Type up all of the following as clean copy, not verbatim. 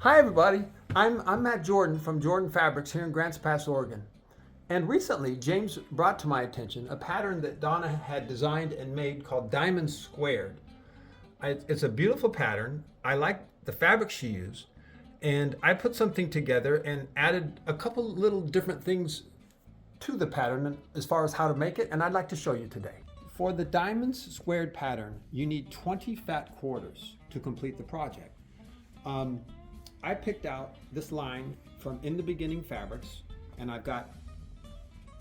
Hi everybody, I'm Matt Jordan from Jordan Fabrics here in Grants Pass, Oregon. And recently James brought to my attention a pattern that Donna had designed and made called Diamond Squared. It's a beautiful pattern. I like the fabric she used, and I put something together and added a couple little different things to the pattern as far as how to make it, and I'd like to show you today. For the Diamonds Squared pattern, you need 20 fat quarters to complete the project. I picked out this line from In the Beginning Fabrics, and I've got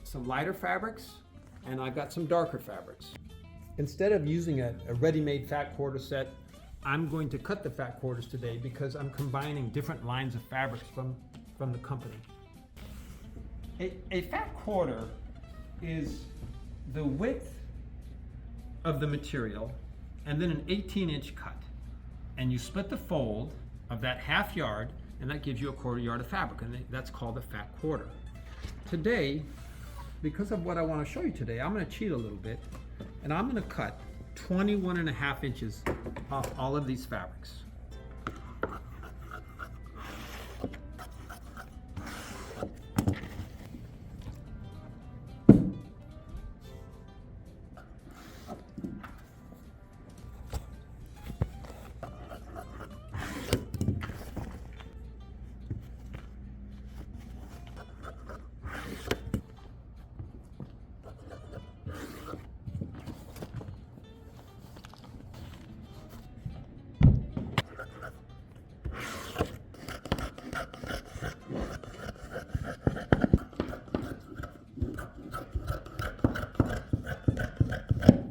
some lighter fabrics and I've got some darker fabrics. Instead of using a ready-made fat quarter set, I'm going to cut the fat quarters today because I'm combining different lines of fabrics from the company. A fat quarter is the width of the material and then an 18-inch cut. And you split the fold of that half yard, and that gives you a quarter yard of fabric, and that's called a fat quarter. Today, because of what I want to show you today, I'm going to cheat a little bit, and I'm going to cut 21.5 inches off all of these fabrics.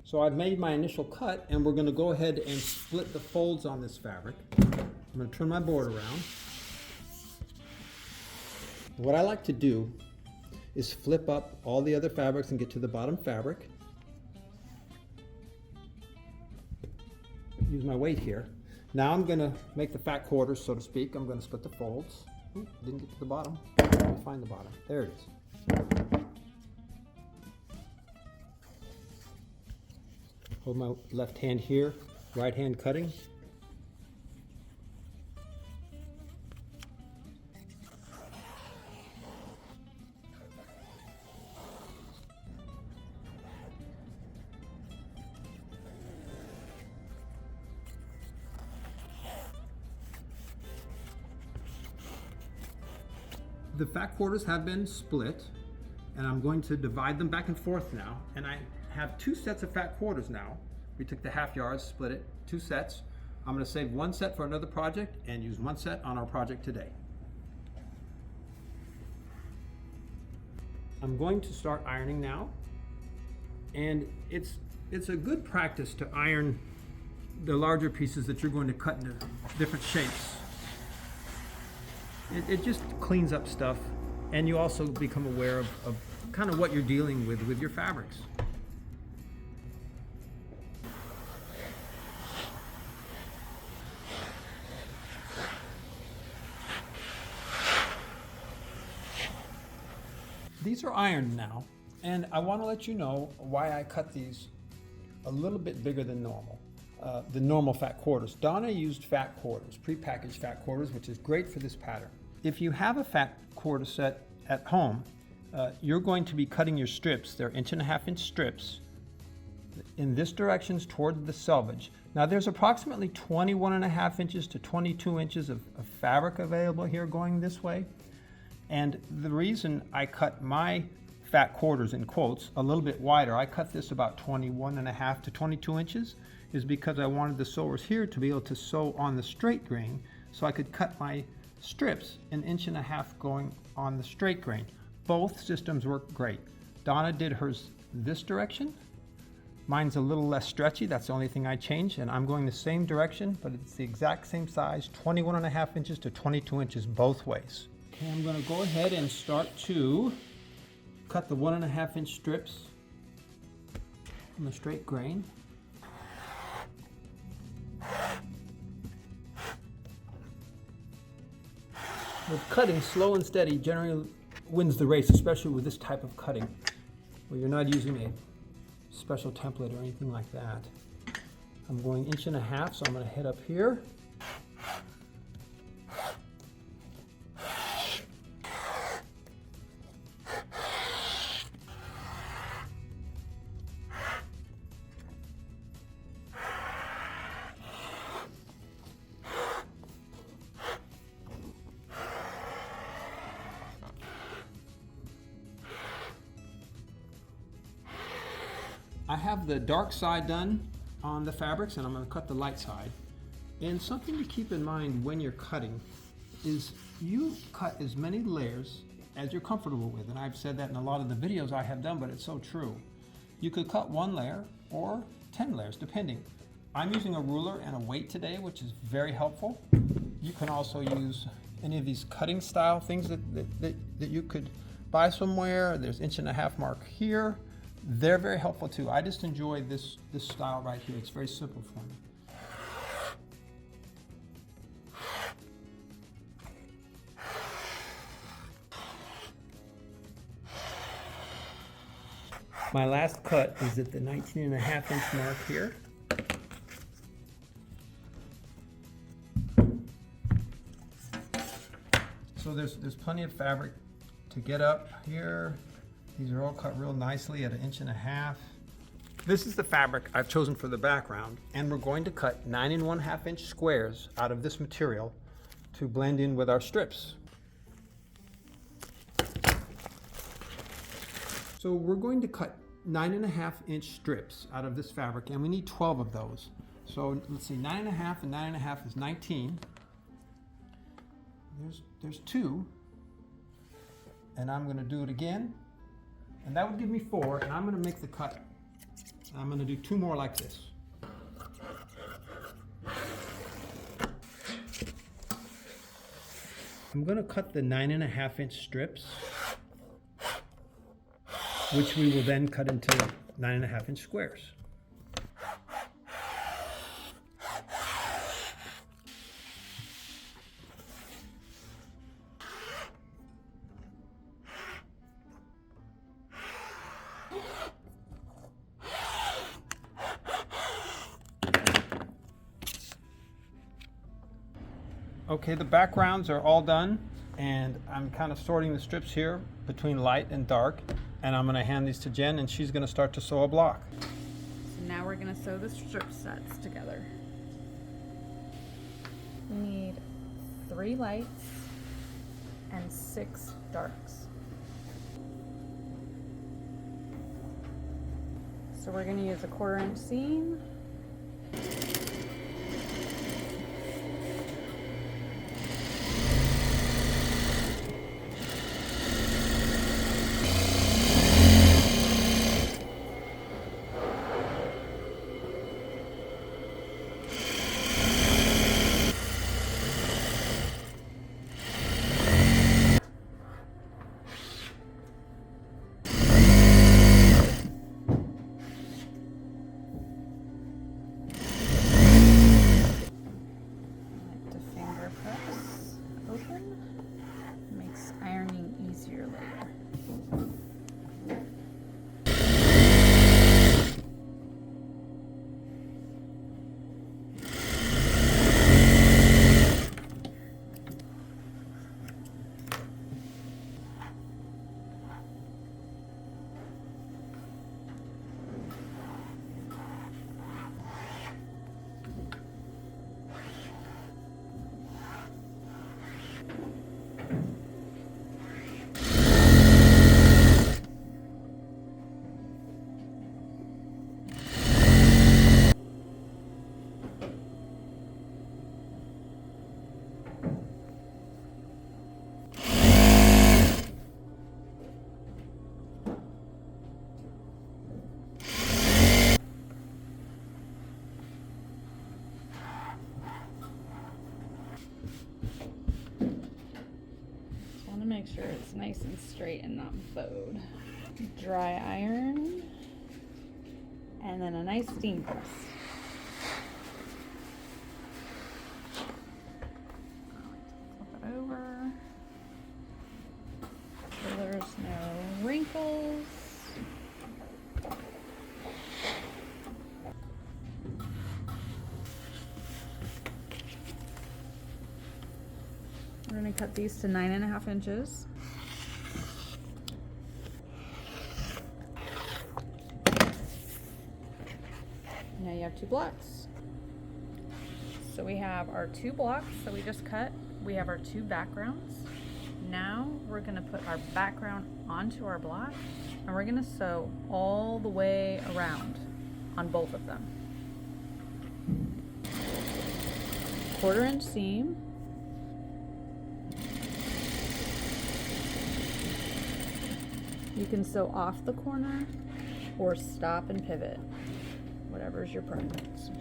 So I've made my initial cut, and we're going to go ahead and split the folds on this fabric. I'm going to turn my board around. What I like to do is flip up all the other fabrics and get to the bottom fabric. Use my weight here. Now I'm going to make the fat quarters, so to speak. I'm going to split the folds. Ooh, didn't get to the bottom. Let me find the bottom. There it is. Hold my left hand here, right hand cutting. The fat quarters have been split, and I'm going to divide them back and forth now, and I have two sets of fat quarters now. We took the half yards, split it, two sets. I'm going to save one set for another project and use one set on our project today. I'm going to start ironing now, and it's a good practice to iron the larger pieces that you're going to cut into different shapes. It just cleans up stuff, and you also become aware of kind of what you're dealing with your fabrics. These are ironed now, and I want to let you know why I cut these a little bit bigger than normal. The normal fat quarters. Donna used fat quarters, prepackaged fat quarters, which is great for this pattern. If you have a fat quarter set at home, you're going to be cutting your strips. They're 1.5-inch strips in this direction toward the selvage. Now there's approximately 21.5 inches to 22 inches of fabric available here going this way. And the reason I cut my fat quarters, in quotes, a little bit wider, I cut this about 21.5 to 22 inches, is because I wanted the sewers here to be able to sew on the straight grain, so I could cut my strips 1.5 inches going on the straight grain. Both systems work great. Donna did hers this direction. Mine's a little less stretchy, that's the only thing I changed, and I'm going the same direction, but it's the exact same size, 21.5 inches to 22 inches both ways. Okay, I'm going to go ahead and start to cut the 1.5-inch strips on the straight grain. With cutting, slow and steady generally wins the race, especially with this type of cutting, where you're not using a special template or anything like that. I'm going 1.5 inches, so I'm going to head up here I have the dark side done on the fabrics, and I'm going to cut the light side. And something to keep in mind when you're cutting is you cut as many layers as you're comfortable with. And I've said that in a lot of the videos I have done, but it's so true. You could cut 1 layer or 10 layers, depending. I'm using a ruler and a weight today, which is very helpful. You can also use any of these cutting style things that you could buy somewhere. There's 1.5 inch mark here. They're very helpful too. I just enjoy this style right here. It's very simple for me. My last cut is at the 19.5 inch mark here. So there's plenty of fabric to get up here. These are all cut real nicely at 1.5 inches. This is the fabric I've chosen for the background, and we're going to cut 9 1/2 inch squares out of this material to blend in with our strips. So we're going to cut 9.5 inch strips out of this fabric, and we need 12 of those. So let's see, 9.5 and 9.5 is 19. There's 2, and I'm going to do it again, and that would give me 4, and I'm going to make the cut. I'm going to do 2 more like this. I'm going to cut the 9.5 inch strips, which we will then cut into 9.5 inch squares. Okay, the backgrounds are all done, and I'm kind of sorting the strips here between light and dark, and I'm going to hand these to Jen, and she's going to start to sew a block. So now we're going to sew the strip sets together. We need 3 lights and 6 darks. So we're going to use a 1/4 inch seam. Make sure it's nice and straight and not bowed. Dry iron, and then a nice steam press. Flip it over so there's no wrinkles. We're going to cut these to 9.5 inches. Now you have 2 blocks. So we have our 2 blocks that we just cut. We have our 2 backgrounds. Now we're going to put our background onto our block, and we're going to sew all the way around. on both of them. 1/4 inch seam. You can sew off the corner or stop and pivot, whatever's your preference.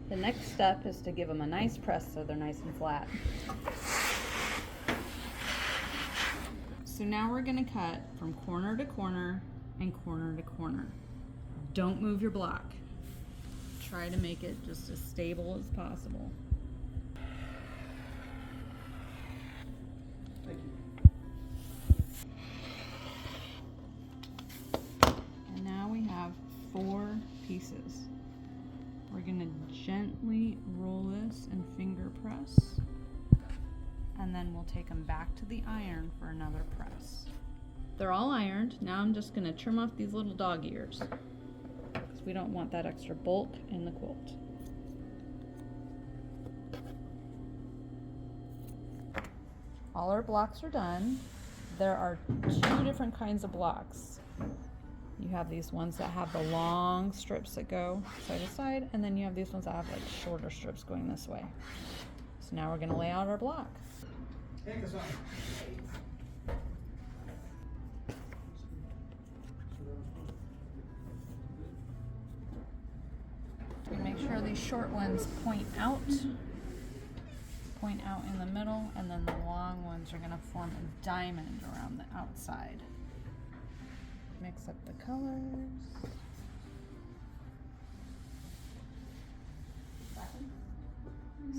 The next step is to give them a nice press so they're nice and flat. So now we're going to cut from corner to corner and corner to corner. Don't move your block. Try to make it just as stable as possible. Thank you. And now we have 4 pieces. We're going to gently roll this and finger press, and then we'll take them back to the iron for another press. They're all ironed. Now I'm just going to trim off these little dog ears, because we don't want that extra bulk in the quilt. All our blocks are done. There are 2 different kinds of blocks. You have these ones that have the long strips that go side to side, and then you have these ones that have like shorter strips going this way. So now we're going to lay out our block. We make sure these short ones point out in the middle, and then the long ones are going to form a diamond around the outside. Mix up the colors.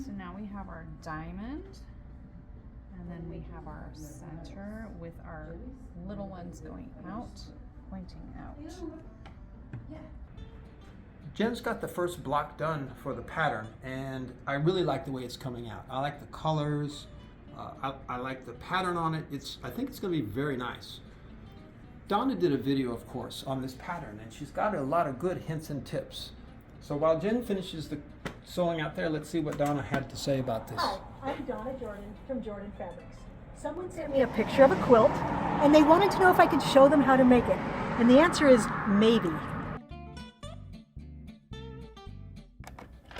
So now we have our diamond, and then we have our center with our little ones going out, pointing out. Jen's got the first block done for the pattern, and I really like the way it's coming out. I like the colors. I like the pattern on it. I think it's going to be very nice. Donna did a video, of course, on this pattern, and she's got a lot of good hints and tips. So while Jen finishes the sewing out there, let's see what Donna had to say about this. Hi, I'm Donna Jordan from Jordan Fabrics. Someone sent me a picture of a quilt, and they wanted to know if I could show them how to make it. And the answer is maybe.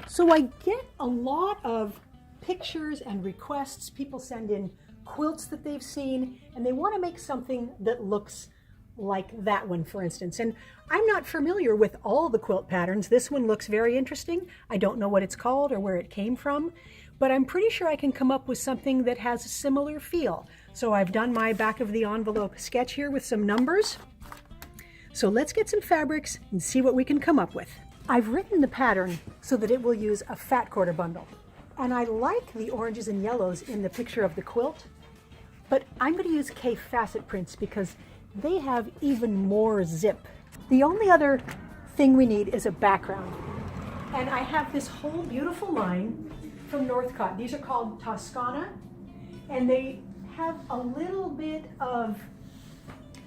So I get a lot of pictures and requests. People send in quilts that they've seen, and they want to make something that looks like that one, for instance. And I'm not familiar with all the quilt patterns. This one looks very interesting. I don't know what it's called or where it came from, but I'm pretty sure I can come up with something that has a similar feel. So I've done my back of the envelope sketch here with some numbers. So let's get some fabrics and see what we can come up with. I've written the pattern so that it will use a fat quarter bundle. And I like the oranges and yellows in the picture of the quilt, but I'm going to use K facet prints because they have even more zip. The only other thing we need is a background. And I have this whole beautiful line from Northcott. These are called Toscana, and they have a little bit of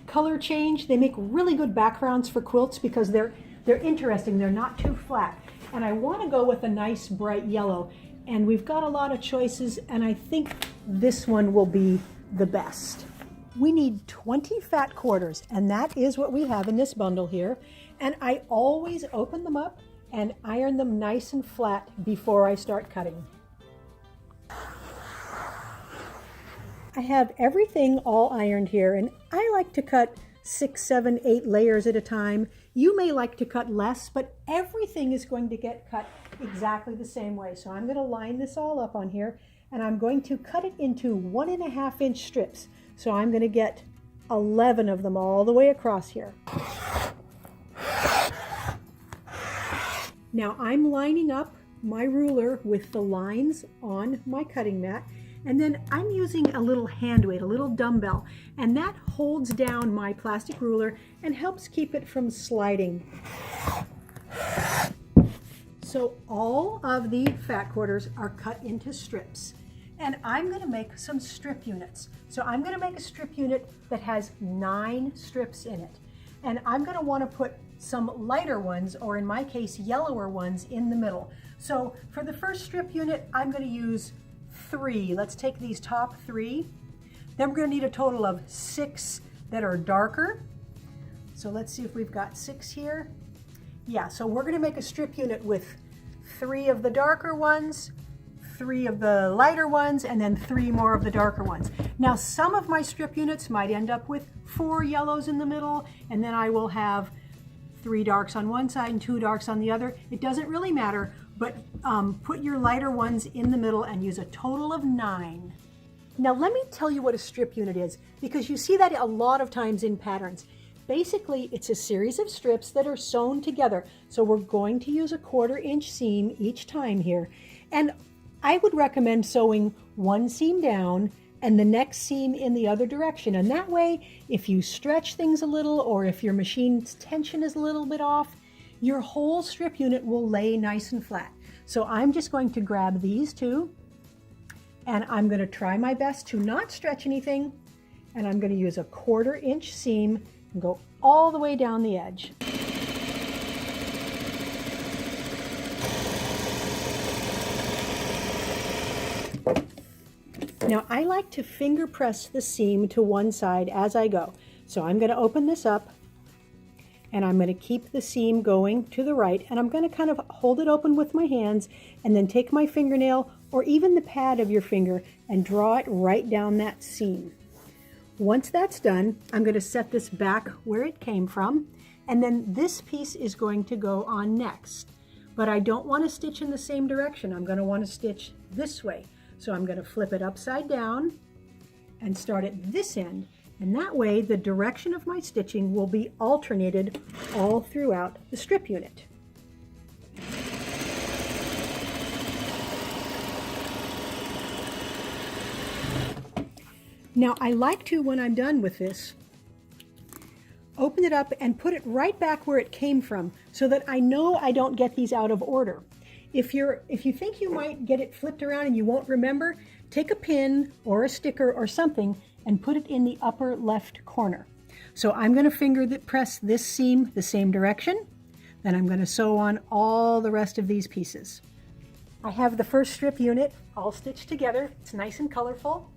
color change. They make really good backgrounds for quilts because they're interesting. They're not too flat. And I want to go with a nice bright yellow. And we've got a lot of choices, and I think this one will be the best. We need 20 fat quarters, and that is what we have in this bundle here. And I always open them up and iron them nice and flat before I start cutting. I have everything all ironed here, and I like to cut 6, 7, 8 layers at a time. You may like to cut less, but everything is going to get cut exactly the same way. So I'm going to line this all up on here, and I'm going to cut it into 1.5 inch strips. So I'm going to get 11 of them all the way across here. Now I'm lining up my ruler with the lines on my cutting mat, and then I'm using a little hand weight, a little dumbbell, and that holds down my plastic ruler and helps keep it from sliding. So all of the fat quarters are cut into strips. And I'm going to make some strip units. So I'm going to make a strip unit that has 9 strips in it. And I'm going to want to put some lighter ones, or in my case, yellower ones, in the middle. So for the first strip unit, I'm going to use 3. Let's take these top 3. Then we're going to need a total of 6 that are darker. So let's see if we've got 6 here. Yeah, so we're going to make a strip unit with 3 of the darker ones, 3 of the lighter ones, and then 3 more of the darker ones. Now, some of my strip units might end up with 4 yellows in the middle, and then I will have 3 darks on one side and 2 darks on the other. It doesn't really matter, but put your lighter ones in the middle and use a total of 9. Now let me tell you what a strip unit is, because you see that a lot of times in patterns. Basically, it's a series of strips that are sewn together. So we're going to use a 1/4 inch seam each time here. And I would recommend sewing one seam down and the next seam in the other direction. And that way, if you stretch things a little or if your machine's tension is a little bit off, your whole strip unit will lay nice and flat. So I'm just going to grab these 2 and I'm going to try my best to not stretch anything. And I'm going to use a 1/4 inch seam and go all the way down the edge. Now I like to finger press the seam to one side as I go. So I'm going to open this up and I'm going to keep the seam going to the right, and I'm going to kind of hold it open with my hands and then take my fingernail or even the pad of your finger and draw it right down that seam. Once that's done, I'm going to set this back where it came from, and then this piece is going to go on next. But I don't want to stitch in the same direction. I'm going to want to stitch this way. So I'm going to flip it upside down and start at this end. And that way the direction of my stitching will be alternated all throughout the strip unit. Now I like to, when I'm done with this, open it up and put it right back where it came from so that I know I don't get these out of order. If you think you might get it flipped around and you won't remember, take a pin or a sticker or something and put it in the upper left corner. So I'm going to press this seam the same direction, then I'm going to sew on all the rest of these pieces. I have the first strip unit all stitched together. It's nice and colorful.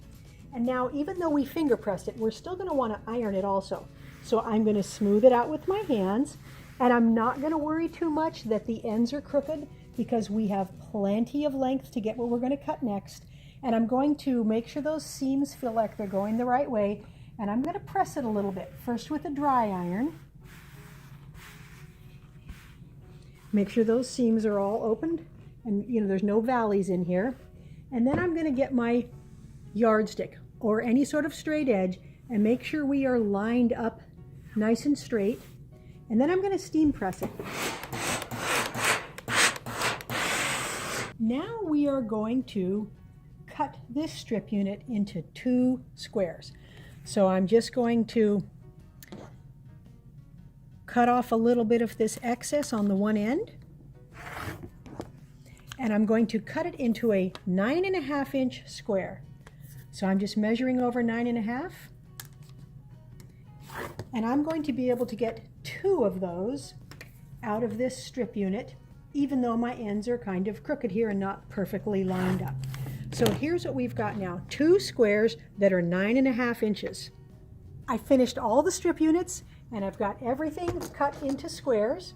And now, even though we finger pressed it, we're still going to want to iron it also. So I'm going to smooth it out with my hands, and I'm not going to worry too much that the ends are crooked because we have plenty of length to get what we're going to cut next. And I'm going to make sure those seams feel like they're going the right way, and I'm going to press it a little bit, first with a dry iron. Make sure those seams are all opened and there's no valleys in here. And then I'm going to get my yardstick or any sort of straight edge and make sure we are lined up nice and straight. And then I'm going to steam press it. Now we are going to cut this strip unit into 2 squares. So I'm just going to cut off a little bit of this excess on the one end, and I'm going to cut it into a 9.5 inch square. So I'm just measuring over 9.5, and I'm going to be able to get 2 of those out of this strip unit, even though my ends are kind of crooked here and not perfectly lined up. So here's what we've got now, 2 squares that are 9.5 inches. I finished all the strip units and I've got everything cut into squares.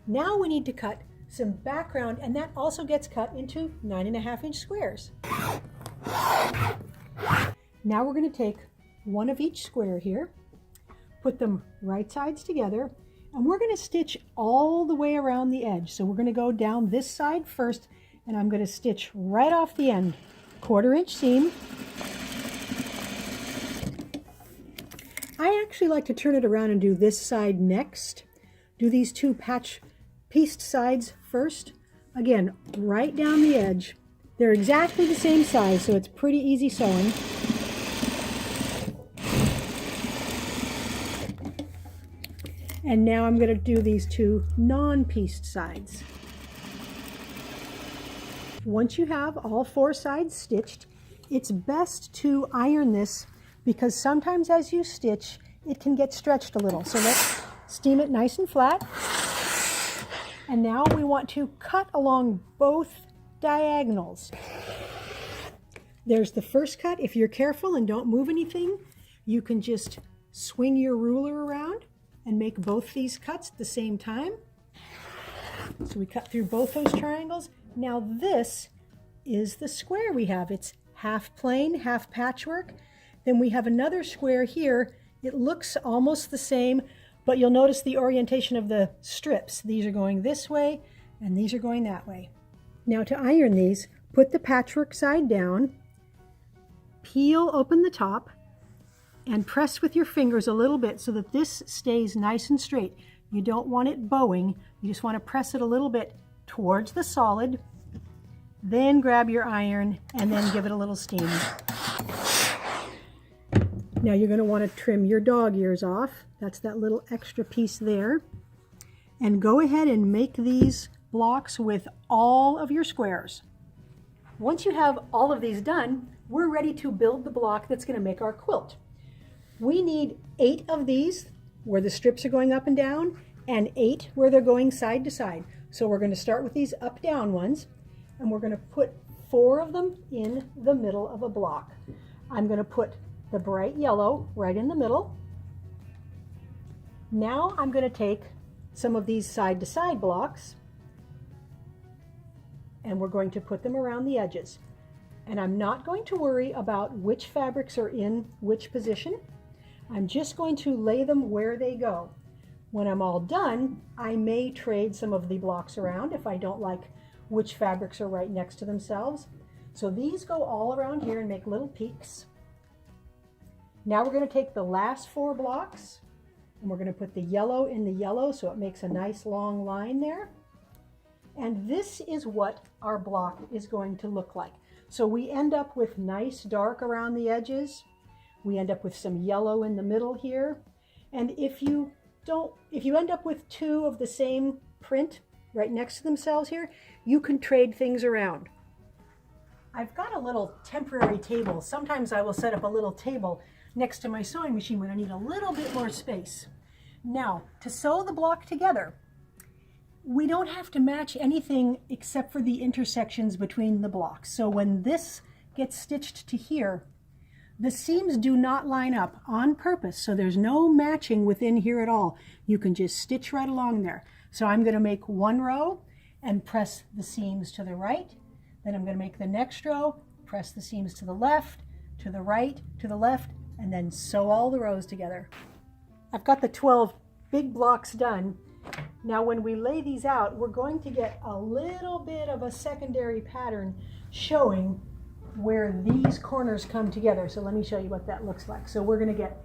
Now we need to cut some background, and that also gets cut into 9.5 inch squares. Now we're going to take one of each square here, put them right sides together, and we're going to stitch all the way around the edge. So we're going to go down this side first, and I'm going to stitch right off the end, 1/4 inch seam. I actually like to turn it around and do this side next. Do these 2 pieced sides first. Again, right down the edge. They're exactly the same size, so it's pretty easy sewing. And now I'm going to do these 2 non-pieced sides. Once you have all 4 sides stitched, it's best to iron this because sometimes as you stitch, it can get stretched a little. So let's steam it nice and flat. And now we want to cut along both diagonals. There's the first cut. If you're careful and don't move anything, you can just swing your ruler around and make both these cuts at the same time. So we cut through both those triangles. Now this is the square we have. It's half plain, half patchwork. Then we have another square here. It looks almost the same, but you'll notice the orientation of the strips. These are going this way and these are going that way. Now to iron these, put the patchwork side down, peel open the top, and press with your fingers a little bit so that this stays nice and straight. You don't want it bowing. You just want to press it a little bit towards the solid. Then grab your iron and then give it a little steam. Now you're going to want to trim your dog ears off. That's that little extra piece there. And go ahead and make these blocks with all of your squares. Once you have all of these done, we're ready to build the block that's going to make our quilt. We need 8 of these where the strips are going up and down, and 8 where they're going side to side. So we're going to start with these up-down ones, and we're going to put 4 of them in the middle of a block. I'm going to put the bright yellow right in the middle. Now I'm going to take some of these side-to-side blocks, and we're going to put them around the edges. And I'm not going to worry about which fabrics are in which position. I'm just going to lay them where they go. When I'm all done, I may trade some of the blocks around if I don't like which fabrics are right next to themselves. So these go all around here and make little peaks. Now we're going to take the last 4 blocks and we're going to put the yellow in the yellow so it makes a nice long line there. And this is what our block is going to look like. So we end up with nice dark around the edges. We end up with some yellow in the middle here. And if you end up with 2 of the same print right next to themselves here, you can trade things around. I've got a little temporary table. Sometimes I will set up a little table next to my sewing machine when I need a little bit more space. Now, to sew the block together, we don't have to match anything except for the intersections between the blocks. So when this gets stitched to here, the seams do not line up on purpose, so there's no matching within here at all. You can just stitch right along there. So I'm going to make 1 row and press the seams to the right. Then I'm going to make the next row, press the seams to the left, to the right, to the left, and then sew all the rows together. I've got the 12 big blocks done. Now when we lay these out, we're going to get a little bit of a secondary pattern showing where these corners come together. So let me show you what that looks like. So we're going to get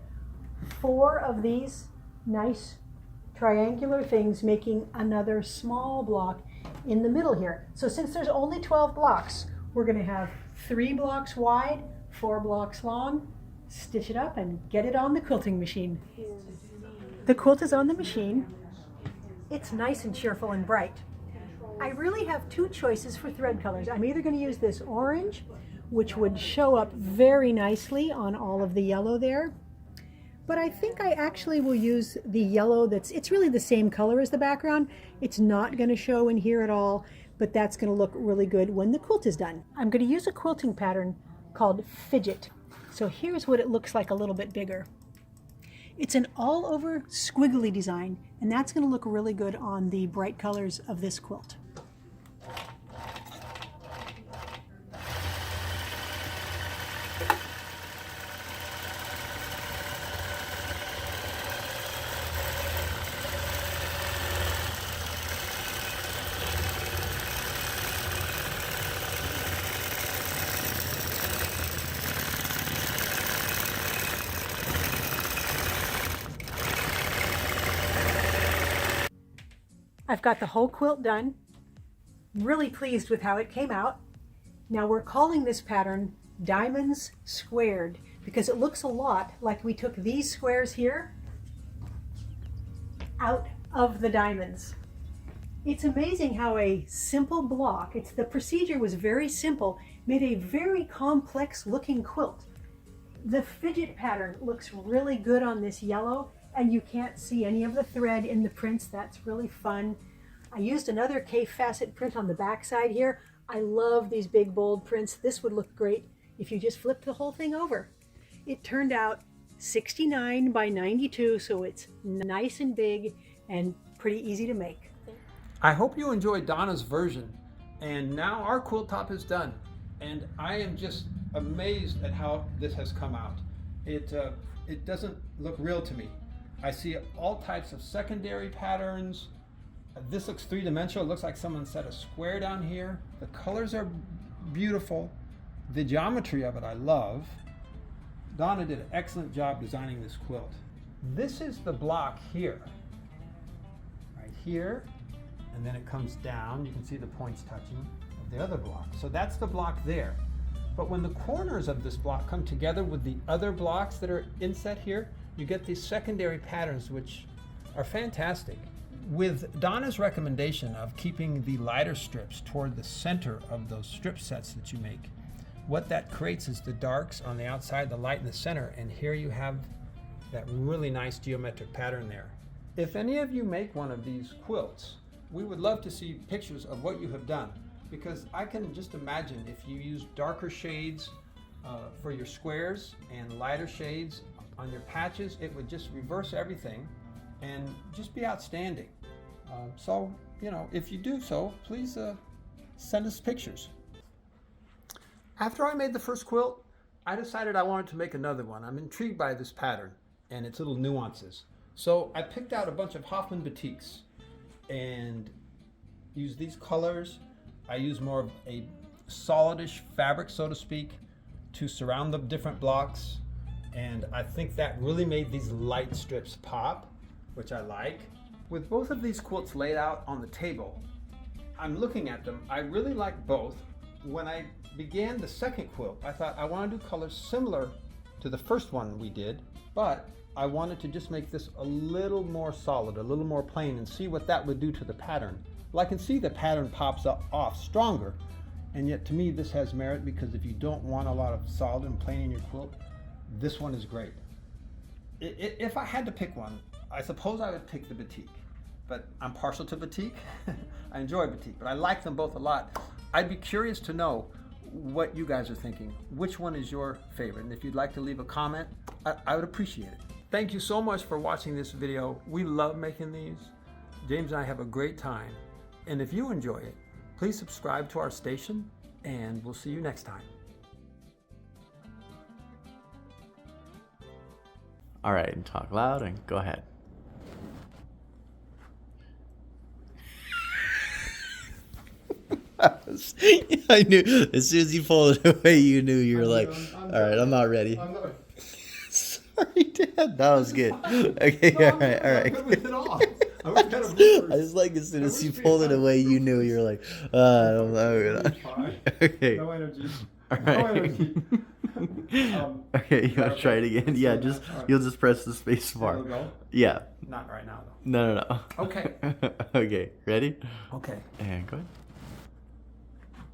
4 of these nice triangular things making another small block in the middle here. So since there's only 12 blocks, we're going to have 3 blocks wide, 4 blocks long, stitch it up and get it on the quilting machine. The quilt is on the machine. It's nice and cheerful and bright. I really have 2 choices for thread colors. I'm either going to use this orange, which would show up very nicely on all of the yellow there, but I think I actually will use the yellow it's really the same color as the background. It's not going to show in here at all, but that's going to look really good when the quilt is done. I'm going to use a quilting pattern called Fidget. So here's what it looks like a little bit bigger. It's an all over squiggly design, and that's going to look really good on the bright colors of this quilt. I've got the whole quilt done. Really pleased with how it came out. Now we're calling this pattern Diamonds Squared because it looks a lot like we took these squares here out of the diamonds. It's amazing how a simple block, the procedure was very simple, made a very complex looking quilt. The fidget pattern looks really good on this yellow, and you can't see any of the thread in the prints. That's really fun. I used another K facet print on the back side here. I love these big bold prints. This would look great if you just flip the whole thing over. It turned out 69 by 92, so it's nice and big and pretty easy to make. I hope you enjoyed Donna's version. And now our quilt top is done. And I am just amazed at how this has come out. It doesn't look real to me. I see all types of secondary patterns. This looks three-dimensional. It looks like someone set a square down here. The colors are beautiful. The geometry of it I love. Donna did an excellent job designing this quilt. This is the block here. Right here. And then it comes down. You can see the points touching of the other block. So that's the block there. But when the corners of this block come together with the other blocks that are inset here, you get these secondary patterns which are fantastic. With Donna's recommendation of keeping the lighter strips toward the center of those strip sets that you make, what that creates is the darks on the outside, the light in the center, and here you have that really nice geometric pattern there. If any of you make one of these quilts, we would love to see pictures of what you have done, because I can just imagine if you use darker shades for your squares and lighter shades on your patches, it would just reverse everything and just be outstanding. So, you know, if you do so, please send us pictures. After I made the first quilt, I decided I wanted to make another one. I'm intrigued by this pattern and its little nuances. So I picked out a bunch of Hoffman batiks and used these colors. I used more of a solidish fabric, so to speak, to surround the different blocks. And I think that really made these light strips pop, which I like. With both of these quilts laid out on the table, I'm looking at them. I really like both. When I began the second quilt, I thought I want to do colors similar to the first one we did, but I wanted to just make this a little more solid, a little more plain, and see what that would do to the pattern. Well, I can see the pattern pops off stronger, and yet to me this has merit, because if you don't want a lot of solid and plain in your quilt, this one is great. If I had to pick one, I suppose I would pick the batik, but I'm partial to batik. I enjoy batik, but I like them both a lot. I'd be curious to know what you guys are thinking. Which one is your favorite? And if you'd like to leave a comment, I would appreciate it. Thank you so much for watching this video. We love making these. James and I have a great time. And if you enjoy it, please subscribe to our station, and we'll see you next time. All right, talk loud and go ahead. I knew as soon as you pulled it away, you knew you were like, all right, I'm not ready. Sorry, Dad. That was good. Okay, No, all right. I'm good with it all. I was kind of bloopers. I was like, as soon as you pulled it away, you knew you were like, I don't know. Okay. No energy. All No right. energy. Okay, you want to try it again? Yeah, just you'll just press the space bar. Go? Yeah. Not right now, though. No. Okay. Okay, ready? Okay. And go ahead.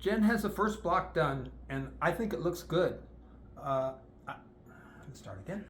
Jen has the first block done, and I think it looks good. Let's start again.